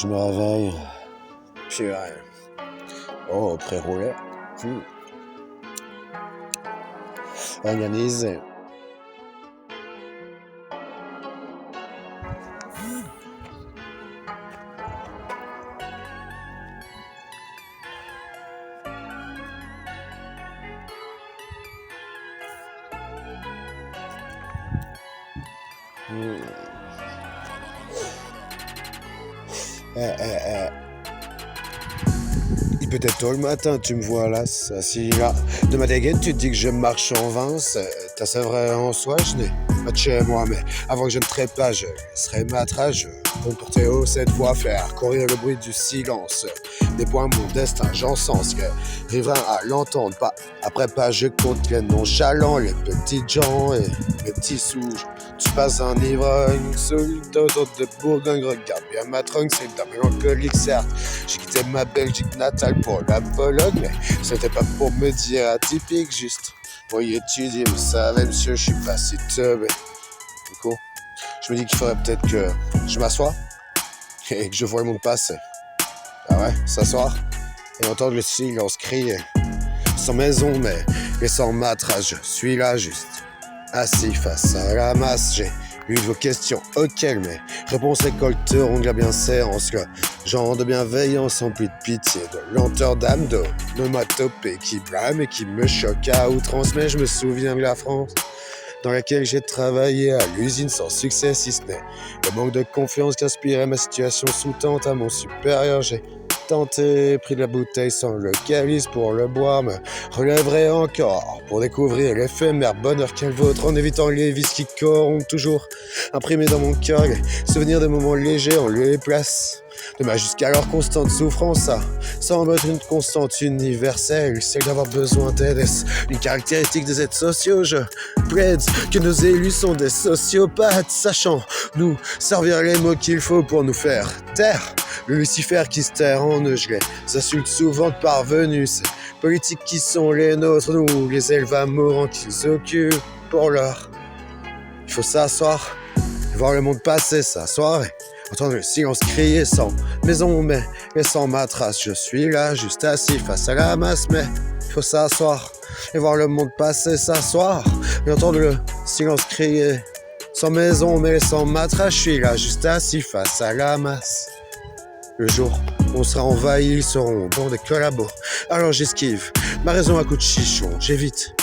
Je me réveille. Puis oh, pré-roulé. Organisé. Il peut être tôt le matin, tu me vois là, assis là. De ma dégaine, tu te dis que je marche en Vence. T'as ça vrai en soi, je n'ai pas de chez moi, mais avant que je ne trépas, je laisserai ma trace. Je compte porter haut cette voix, faire courir le bruit du silence. Des points, mon destin, j'en sens que riverain à l'entendre. Pas après pas, je compte les nonchalants, les petits gens et les petits sous. Tu passes un ivrogne sous le dos de Bourgogne. Regarde bien ma tronque, c'est de la mélancolique, certes. J'ai quitté ma Belgique natale pour la Pologne, mais c'était pas pour me dire atypique, juste pour y étudier. Vous savez, monsieur, je suis pas si teubé. Du coup, je me dis qu'il faudrait peut-être que je m'assoie et que je vois le monde passer. Ah ouais, s'asseoir et entendre le silence crier. Sans maison, mais sans matras, je suis là juste. Assis face à la masse, j'ai lu vos questions auxquelles mes réponses récolteront de la bienséance, le genre de bienveillance empli de pitié, de lenteur d'âme, d'onomatopée qui blâme et qui me choque à outrance. Mais je me souviens de la France dans laquelle j'ai travaillé à l'usine sans succès, si ce n'est le manque de confiance qu'inspirait ma situation sous-tente à mon supérieur. J'ai tenté, pris de la bouteille sans le calice pour le boire, me relèverai encore pour découvrir l'éphémère bonheur qu'est le vôtre, en évitant les vices qui corrompent, toujours imprimés dans mon cœur les souvenirs de moments légers en lieu et place de ma jusqu'alors constante souffrance. Ça semble être une constante universelle, celle d'avoir besoin d'aide. Est-ce une caractéristique des êtres sociaux? Je plaide que nos élus sont des sociopathes, sachant nous servir les mots qu'il faut pour nous faire taire. Le Lucifer qui se terre en eux, je les insulte souvent de parvenus. Ces politiques qui sont les nôtres, nous les élèves amourants qu'ils occupent pour l'heure. Il faut s'asseoir et voir le monde passer, s'asseoir et entendre le silence crier sans maison, mais sans matras. Je suis là, juste assis face à la masse, mais il faut s'asseoir et voir le monde passer, s'asseoir et entendre le silence crier sans maison, mais sans matras. Je suis là, juste assis face à la masse. Le jour où on sera envahi, ils seront bon des collabos. Alors j'esquive, ma raison à coup de chichon. J'évite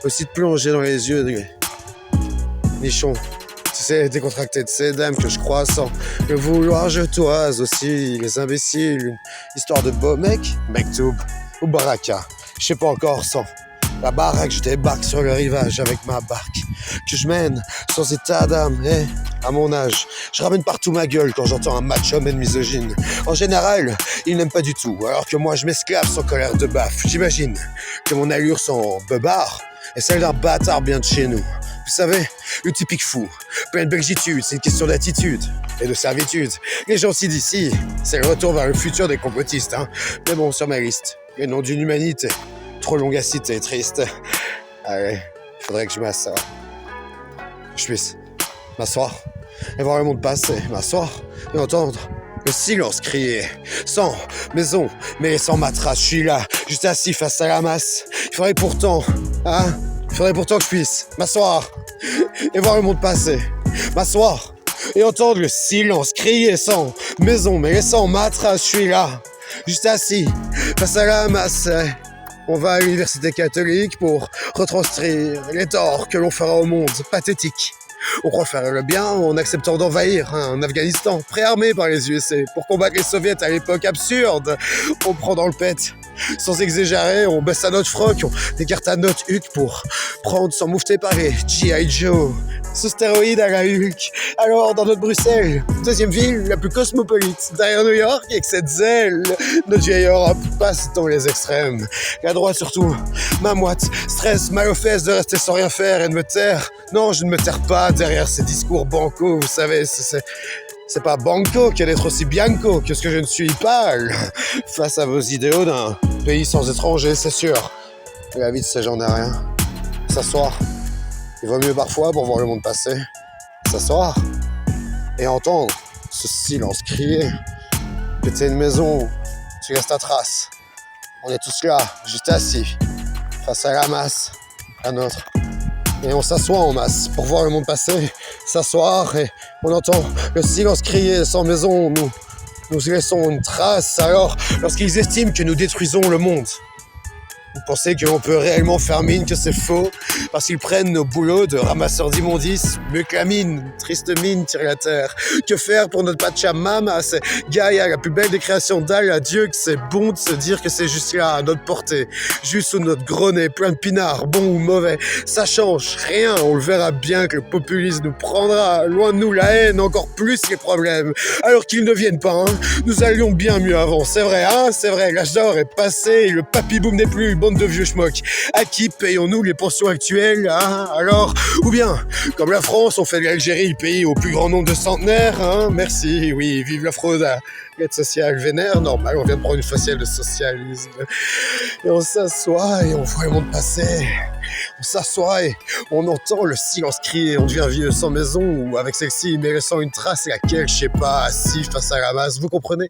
aussi de plonger dans les yeux des nichons. Tu sais, décontracté de ces dames que je crois sans le vouloir. Je toise aussi les imbéciles. Une histoire de beau mec, Mektoub ou Baraka. Je sais pas encore sans la baraque, je débarque sur le rivage avec ma barque que je mène sans état d'âme. Et à mon âge, je ramène partout ma gueule quand j'entends un macho-man misogyne. En général, il n'aime pas du tout, alors que moi je m'esclave sans colère de baffe. J'imagine que mon allure sans beubard est celle d'un bâtard bien de chez nous. Vous savez, le typique fou, plein de belgitude, c'est une question d'attitude et de servitude. Les gentils d'ici, c'est le retour vers le futur des complotistes, hein. Mais bon, sur ma liste, les noms d'une humanité trop longue à citer, triste. Allez, il faudrait que je m'assoie. Je puisse m'asseoir et voir le monde passer, m'asseoir et entendre le silence crier. Sans maison, mais sans matras, je suis là, juste assis face à la masse. Il faudrait pourtant que je puisse m'asseoir et voir le monde passer, m'asseoir et entendre le silence crier. Sans maison, mais sans matras, je suis là, juste assis face à la masse. On va à l'université catholique pour retranscrire les torts que l'on fera au monde pathétique. On croit faire le bien en acceptant d'envahir un Afghanistan préarmé par les USA pour combattre les soviets à l'époque absurde. On prend dans le pet sans exagérer, on baisse à notre froc, on écarte à notre huc pour prendre sans moufter par les G.I. Joe. Ce stéroïde à la Hulk. Alors, dans notre Bruxelles, deuxième ville la plus cosmopolite, derrière New York, avec cette zèle, notre vieille Europe passe dans les extrêmes. La droite surtout, ma moite, stress, mal aux fesses de rester sans rien faire et de me taire. Non, je ne me terre pas derrière ces discours bancos, vous savez, c'est pas banco que d'être aussi bianco que ce que je ne suis pâle face à vos idéaux d'un pays sans étrangers, c'est sûr. La vie de ces gens n'est rien. S'asseoir. Il vaut mieux parfois pour voir le monde passer. S'asseoir et entendre ce silence crier. que t'aies une maison où tu laisses ta trace. On est tous là, juste assis, face à la masse, la nôtre. Et on s'assoit en masse pour voir le monde passer, s'asseoir et on entend le silence crier sans maison. Nous laissons une trace. Alors, lorsqu'ils estiment que nous détruisons le monde, vous pensez qu'on peut réellement faire mine que c'est faux parce qu'ils prennent nos boulots de ramasseurs d'immondices, mieux que la mine, triste mine tire la terre. Que faire pour notre Pachamama, c'est Gaïa, la plus belle des créations d'Al, à Dieu que c'est bon de se dire que c'est juste là, à notre portée, juste sous notre gros nez, plein de pinards, bon ou mauvais. Ça change rien, on le verra bien que le populisme nous prendra, loin de nous la haine, encore plus les problèmes. Alors qu'ils ne viennent pas, hein. Nous allions bien mieux avant, c'est vrai, hein, c'est vrai, l'âge d'or est passé, le papy-boom n'est plus, bande de vieux schmucks. À qui payons-nous les pensions actuelles, hein, alors? Ou bien, comme la France, on fait de l'Algérie le pays au plus grand nombre de centenaires, hein, merci, oui, vive la fraude à l'aide sociale vénère, normal, on vient de prendre une faciale de socialisme. Et on s'assoit et on voit le monde passer. On s'assoit et on entend le silence crier, on devient vieux sans maison ou avec celle-ci, mais laissant une trace et laquelle, je sais pas, assis face à la masse, vous comprenez?